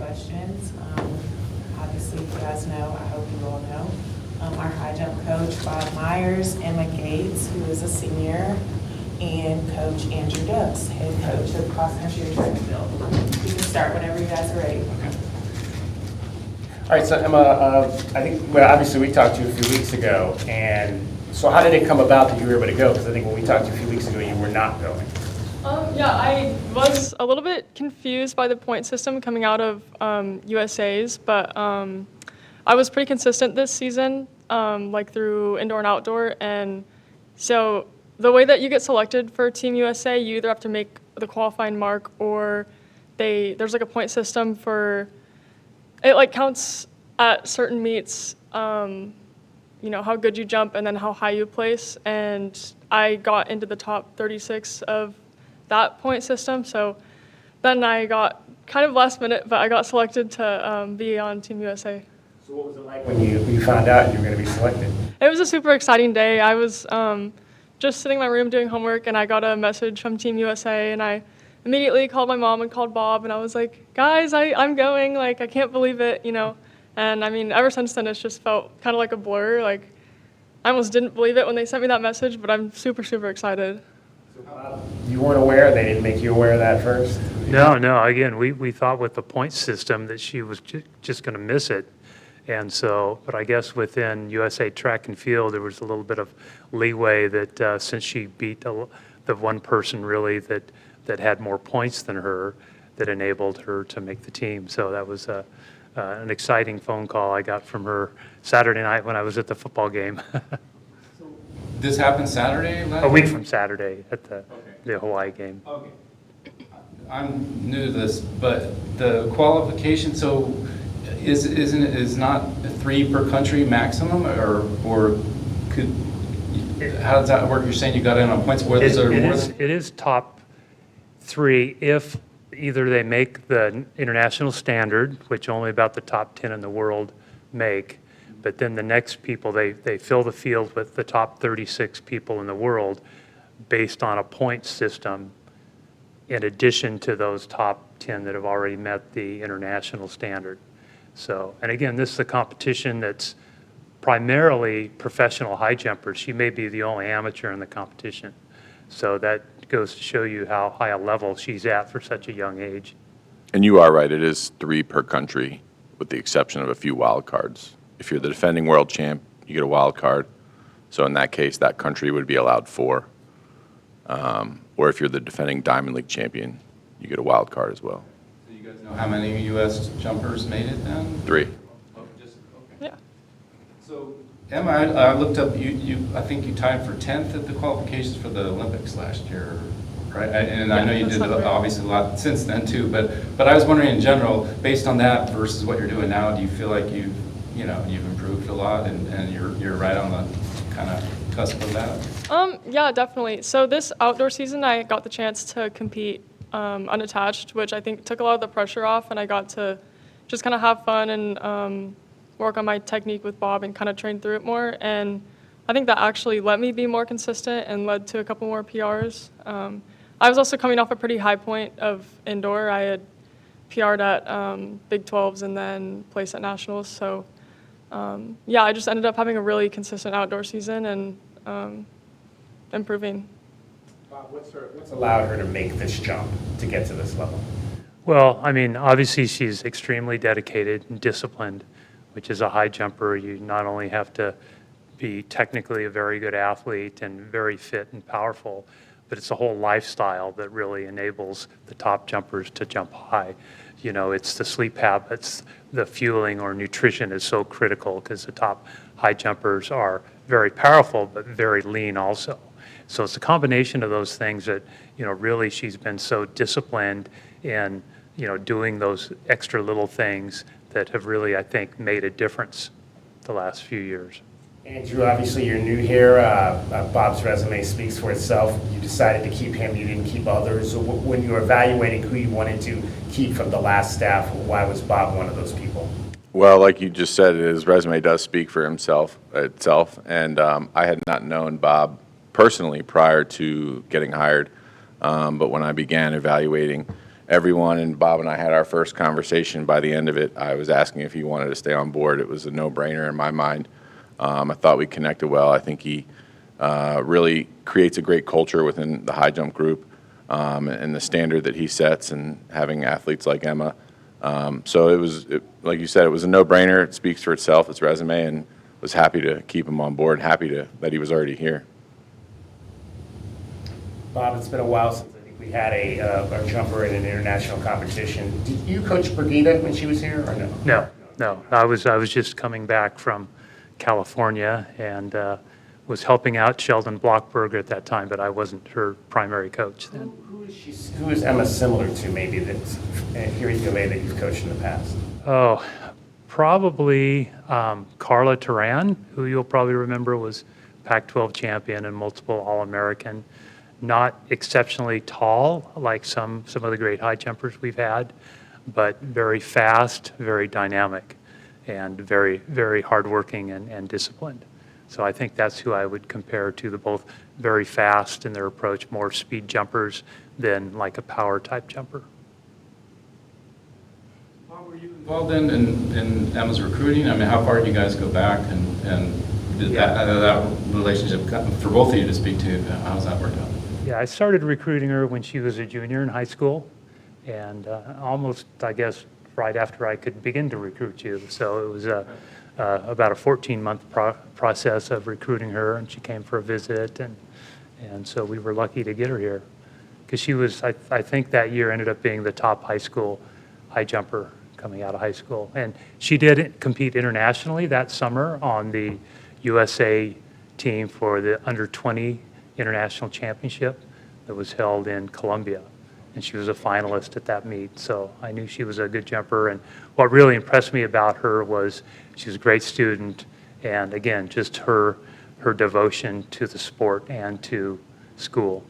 questions. Obviously, you guys know, I hope you all know, our high jump coach, Bob Myers, Emma Gates, who is a senior, and Coach Andrew Dukes, head coach of cross country and track and field. You can start whenever you guys are ready. Okay. All right, so Emma, I think, well, obviously we talked to you a few weeks ago, and so how did it come about that you were able to go? Because I think when we talked to you a few weeks ago, you were not going. Yeah, I was a little bit confused by the point system coming out of USA's, but I was pretty consistent this season, like through indoor and outdoor, and so the way that you get selected for Team USA, you either have to make the qualifying mark or there's like a point system for, it like counts at certain meets, you know, how good you jump and then how high you place, and I got into the top 36 of that point system, so then I got kind of last minute, but I got selected to be on Team USA. So what was it like when you found out you were going to be selected? It was a super exciting day. I was just sitting in my room doing homework, and I got a message from Team USA, and I immediately called my mom and called Bob, and I was like, guys, I'm going, like, I can't believe it, you know. And I mean, ever since then, it's just felt kind of like a blur. Like, I almost didn't believe it when they sent me that message, but I'm super, super excited. You weren't aware? They didn't make you aware of that first? No. Again, we thought with the point system that she was just going to miss it. And so, but I guess within USA Track and Field, there was a little bit of leeway that since she beat the one person really that had more points than her, that enabled her to make the team. So that was an exciting phone call I got from her Saturday night when I was at the football game. This happened Saturday? A week from Saturday at the Hawaii game. Okay. I'm new to this, but the qualification, so is not 3 per country maximum, or could, how does that work? You're saying you got in on points? It is top 3 if either they make the international standard, which only about the top 10 in the world make, but then the next people, they fill the field with the top 36 people in the world based on a point system in addition to those top 10 that have already met the international standard. So, and again, this is a competition that's primarily professional high jumpers. She may be the only amateur in the competition. So that goes to show you how high a level she's at for such a young age. And you are right, it is 3 per country with the exception of a few wild cards. If you're the defending world champ, you get a wild card. So in that case, that country would be allowed 4. Or if you're the defending Diamond League champion, you get a wild card as well. Do you guys know how many U.S. jumpers made it then? 3. Oh, just, okay. Yeah. So, Emma, I looked up, I think you tied for 10th at the qualifications for the Olympics last year, right? And I know you did obviously a lot since then too, but I was wondering in general, based on that versus what you're doing now, do you feel like you've improved a lot and you're right on the kind of cusp of that? Yeah, definitely. So this outdoor season, I got the chance to compete unattached, which I think took a lot of the pressure off, and I got to just kind of have fun and work on my technique with Bob and kind of train through it more. And I think that actually let me be more consistent and led to a couple more PRs. I was also coming off a pretty high point of indoor. I had PR'd at Big 12s and then placed at nationals. So yeah, I just ended up having a really consistent outdoor season and improving. Bob, what's allowed her to make this jump to get to this level? Well, I mean, obviously she's extremely dedicated and disciplined, which is a high jumper. You not only have to be technically a very good athlete and very fit and powerful, but it's a whole lifestyle that really enables the top jumpers to jump high. You know, it's the sleep habits, the fueling or nutrition is so critical because the top high jumpers are very powerful but very lean also. So it's a combination of those things that, you know, really she's been so disciplined in, you know, doing those extra little things that have really, I think, made a difference the last few years. Andrew, obviously you're new here. Bob's resume speaks for itself. You decided to keep him, you didn't keep others. So when you were evaluating who you wanted to keep from the last staff, why was Bob one of those people? Well, like you just said, his resume does speak for itself. And I had not known Bob personally prior to getting hired. But when I began evaluating everyone, and Bob and I had our first conversation. By the end of it, I was asking if he wanted to stay on board. It was a no-brainer in my mind. I thought we connected well. I think he really creates a great culture within the high jump group, and the standard that he sets, and having athletes like Emma. So like you said, it was a no-brainer. It speaks for itself, its resume, and was happy to keep him on board, that he was already here. Bob, it's been a while since I think we had a jumper in an international competition. Did you coach Brigida when she was here, or no? No. I was just coming back from California and was helping out Sheldon Blockberger at that time, but I wasn't her primary coach then. Who is Emma similar to, maybe, that's here at UVA that you've coached in the past? Oh, probably Carla Turan, who you'll probably remember was Pac-12 champion and multiple All-American. Not exceptionally tall like some of the great high jumpers we've had, but very fast, very dynamic, and very, very hardworking and disciplined. So I think that's who I would compare to. The both very fast in their approach, more speed jumpers than like a power type jumper. Bob, were you involved in Emma's recruiting? I mean, how far did you guys go back, and did that relationship, for both of you to speak to, how's that worked out? Yeah, I started recruiting her when she was a junior in high school, and almost, I guess, right after I could begin to recruit you. So it was about a 14-month process of recruiting her, and she came for a visit, and so we were lucky to get her here. Because she was, I think that year ended up being the top high school high jumper coming out of high school. And she did compete internationally that summer on the USA team for the under-20 international championship that was held in Colombia. And she was a finalist at that meet, so I knew she was a good jumper. And what really impressed me about her was she was a great student, and again, just her devotion to the sport and to school.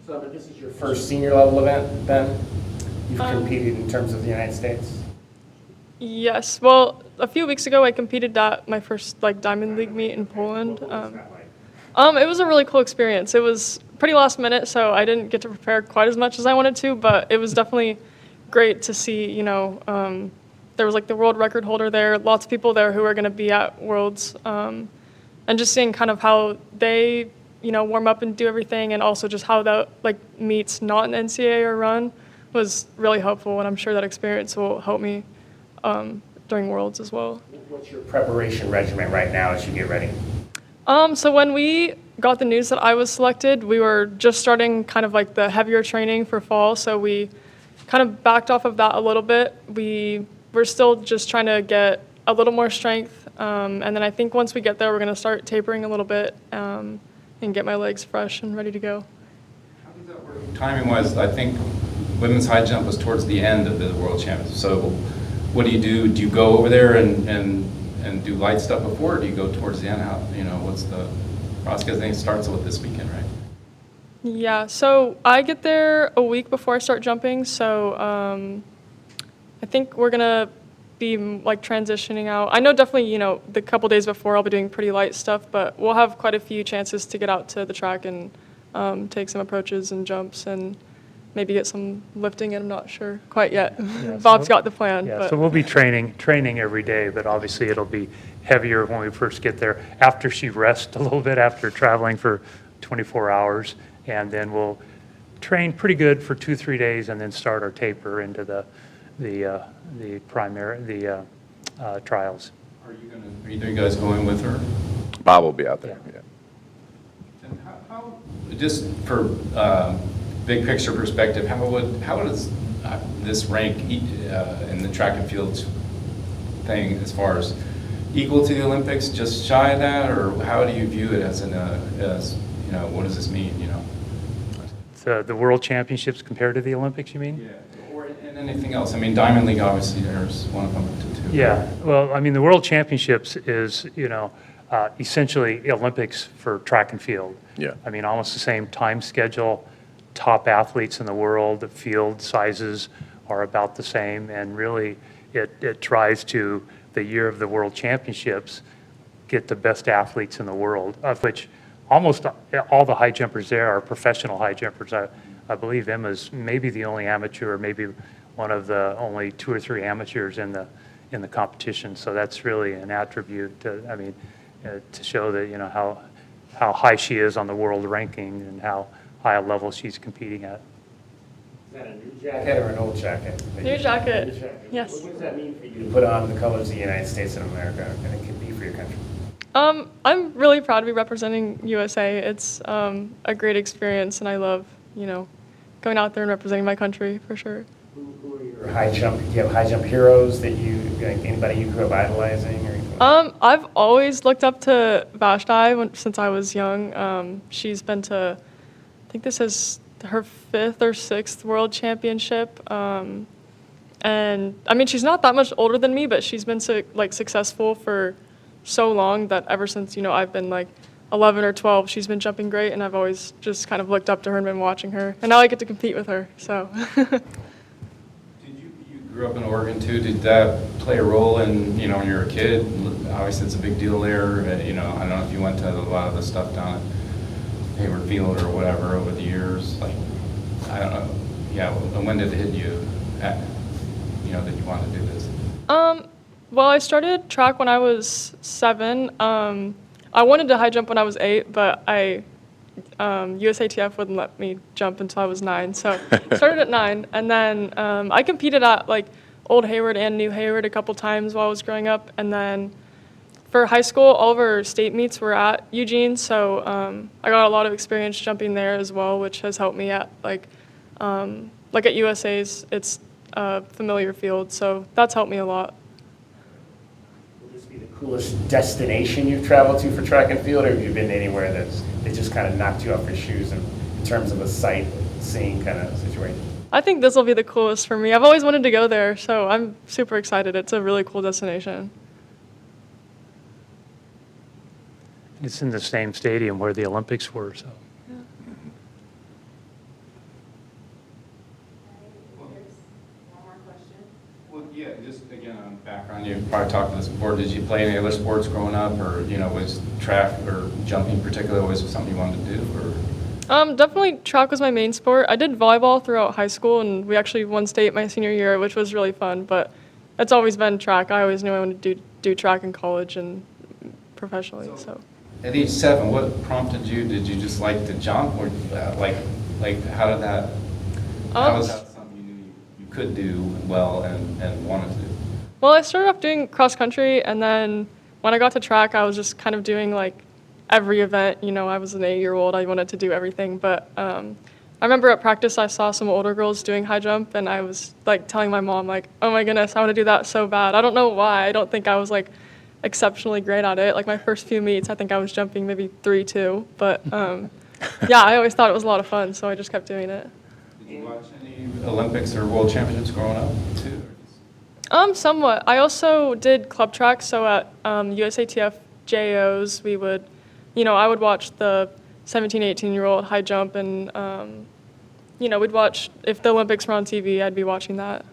So this is your first senior level event, then? You've competed in terms of the United States? Yes. Well, a few weeks ago I competed at my first Diamond League meet in Poland. It was a really cool experience. It was pretty last minute, so I didn't get to prepare quite as much as I wanted to, but it was definitely great to see, there was the world record holder there, lots of people there who are going to be at Worlds, and just seeing kind of how they, warm up and do everything, and also just how the meets not in the NCAA are run was really helpful, and I'm sure that experience will help me during Worlds as well. What's your preparation regimen right now as you get ready? So when we got the news that I was selected, we were just starting kind of the heavier training for fall, so we kind of backed off of that a little bit. We're still just trying to get a little more strength, and then I think once we get there, we're going to start tapering a little bit and get my legs fresh and ready to go. How does that work timing-wise? I think women's high jump was towards the end of the World Championships. So what do you do? Do you go over there and do light stuff before, or do you go towards the end? What's the process? Because I think it starts with this weekend, right? Yeah, so I get there a week before I start jumping, so I think we're gonna be transitioning out. I know definitely, the couple days before I'll be doing pretty light stuff, but we'll have quite a few chances to get out to the track and take some approaches and jumps and maybe get some lifting in. I'm not sure quite yet. Yeah, Bob's got the plan. Yeah, but. so we'll be training every day, but obviously it'll be heavier when we first get there, after she rests a little bit after traveling for 24 hours, and then we'll train pretty good for 2-3 days and then start our taper into the trials. Are you guys going with her? Bob will be out there. Yeah. And how just for big picture perspective, how does this rank in the track and field thing, as far as equal to the Olympics, just shy of that, or how do you view it as what does this mean? The World Championships compared to the Olympics, you mean? Yeah, or in anything else. I mean, Diamond League, obviously, there's one of them too. Yeah, well, I mean, the World Championships is, essentially Olympics for track and field. Yeah. I mean, almost the same time schedule, top athletes in the world, the field sizes are about the same, and really it tries to, the year of the World Championships, get the best athletes in the world, of which almost all the high jumpers there are professional high jumpers. I believe Emma's maybe the only amateur, maybe one of the only 2 or 3 amateurs in the competition. So that's really an attribute, to show that, how high she is on the world ranking and how high a level she's competing at. Is that a new jacket or an old jacket? New jacket. New jacket. Yes. What does that mean for you to put on the colors of the United States of America and it can be for your country? I'm really proud to be representing USA. It's a great experience, and I love, going out there and representing my country for sure. Who are your high jump? Do you have high jump heroes that anybody you grew up idolizing or anything? I've always looked up to Vashti since I was young. She's been to, I think this is her 5th or 6th world championship. And I mean, she's not that much older than me, but she's been successful for so long that ever since, I've been 11 or 12, she's been jumping great, and I've always just kind of looked up to her and been watching her. And now I get to compete with her, so. You grew up in Oregon too. Did that play a role in, when you were a kid? Obviously, it's a big deal there. I don't know if you went to a lot of the stuff down at Hayward Field or whatever over the years. I don't know. Yeah, when did it hit you, that you wanted to do this? Well, I started track when I was 7. I wanted to high jump when I was 8, but USATF wouldn't let me jump until I was 9. So I started at 9, and then I competed at Old Hayward and New Hayward a couple times while I was growing up. And then for high school, all of our state meets were at Eugene, so I got a lot of experience jumping there as well, which has helped me at at USA's. It's a familiar field, so that's helped me a lot. Will this be the coolest destination you've traveled to for track and field, or have you been anywhere that just kind of knocked you off your shoes in terms of a sightseeing kind of situation? I think this will be the coolest for me. I've always wanted to go there, so I'm super excited. It's a really cool destination. It's in the same stadium where the Olympics were, so. Well, yeah, just again on background, you probably talked to this before. Did you play any other sports growing up, or was track or jumping particularly always something you wanted to do, or? Definitely track was my main sport. I did volleyball throughout high school, and we actually won state my senior year, which was really fun. But it's always been track. I always knew I wanted to do track in college and professionally. So. At age 7, what prompted you? Did you just like to jump, or how did that? How was that something you knew you could do well and wanted to do? Well, I started off doing cross country, and then when I got to track, I was just kind of doing every event. I was an 8-year-old. I wanted to do everything. But I remember at practice, I saw some older girls doing high jump, and I was telling my mom, oh my goodness, I want to do that so bad. I don't know why. I don't think I was exceptionally great at it. My first few meets, I think I was jumping maybe 3-2. But yeah, I always thought it was a lot of fun, so I just kept doing it. Did you watch any Olympics or World Championships growing up too? Somewhat. I also did club track, so at USATF JOs, we would, I would watch the 17, 18-year-old high jump, and, we'd watch, if the Olympics were on TV, I'd be watching that.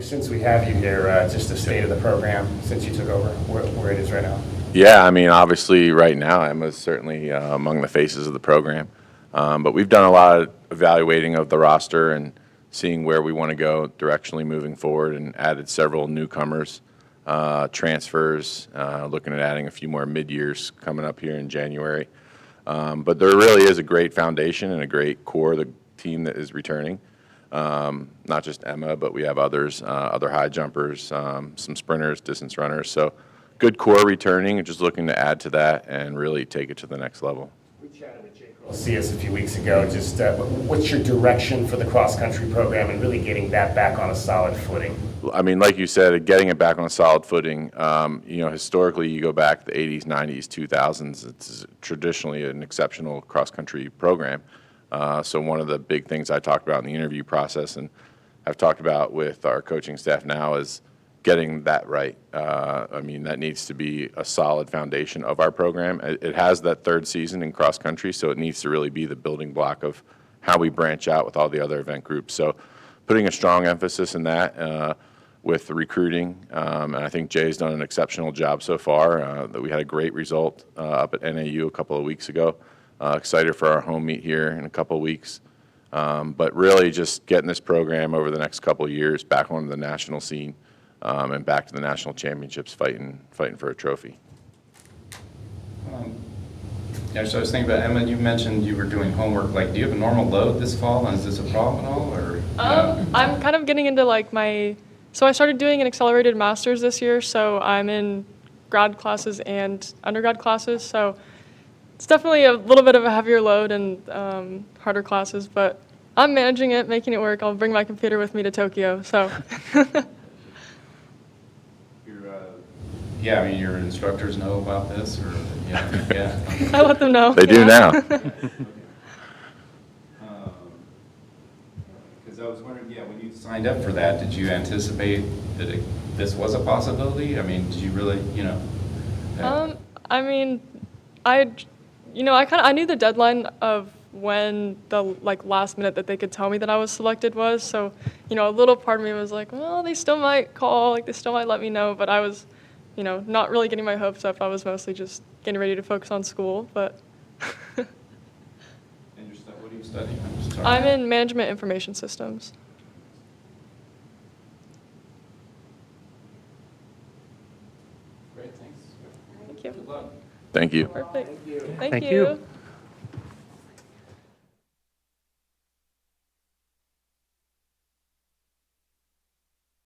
Since we have you here, just the state of the program since you took over, where it is right now. Yeah, obviously right now Emma's certainly among the faces of the program. But we've done a lot of evaluating of the roster and seeing where we want to go directionally moving forward, and added several newcomers, transfers, looking at adding a few more mid-years coming up here in January. But there really is a great foundation and a great core of the team that is returning. Not just Emma, but we have others, other high jumpers, some sprinters, distance runners. So good core returning, and just looking to add to that and really take it to the next level. We chatted with Jake CS a few weeks ago. Just what's your direction for the cross-country program and really getting that back on a solid footing? Like you said, getting it back on a solid footing. Historically, you go back the 80s, 90s, 2000s, it's traditionally an exceptional cross-country program. So one of the big things I talked about in the interview process, and I've talked about with our coaching staff now, is getting that right. That needs to be a solid foundation of our program. It has that 3rd season in cross country, so it needs to really be the building block of how we branch out with all the other event groups. So putting a strong emphasis in that with the recruiting, and I think Jay's done an exceptional job so far. That we had a great result up at NAU a couple of weeks ago. Excited for our home meet here in a couple of weeks. But really just getting this program over the next couple of years back onto the national scene and back to the national championships fighting for a trophy. Yeah, so I was thinking about, Emma, you mentioned you were doing homework. Like, do you have a normal load this fall, and is this a problem at all, or? I'm kind of getting into like so I started doing an accelerated master's this year, so I'm in grad classes and undergrad classes, so it's definitely a little bit of a heavier load and harder classes, but I'm managing it, making it work. I'll bring my computer with me to Tokyo, so. Yeah, I mean, your instructors know about this, or, yeah. I let them know. They do yeah. now. Because I was wondering, yeah, when you signed up for that, did you anticipate that this was a possibility? I mean, did you really, I mean, I knew the deadline of when the last minute that they could tell me that I was selected was. So, a little part of me was like, well, they still might call, they still might let me know. But I was, not really getting my hopes up. I was mostly just getting ready to focus on school. But And what are you studying? I'm just sorry. I'm in management information systems. Great, thanks. Thank you. Good luck. Thank you. Perfect. Thank Thank you. you.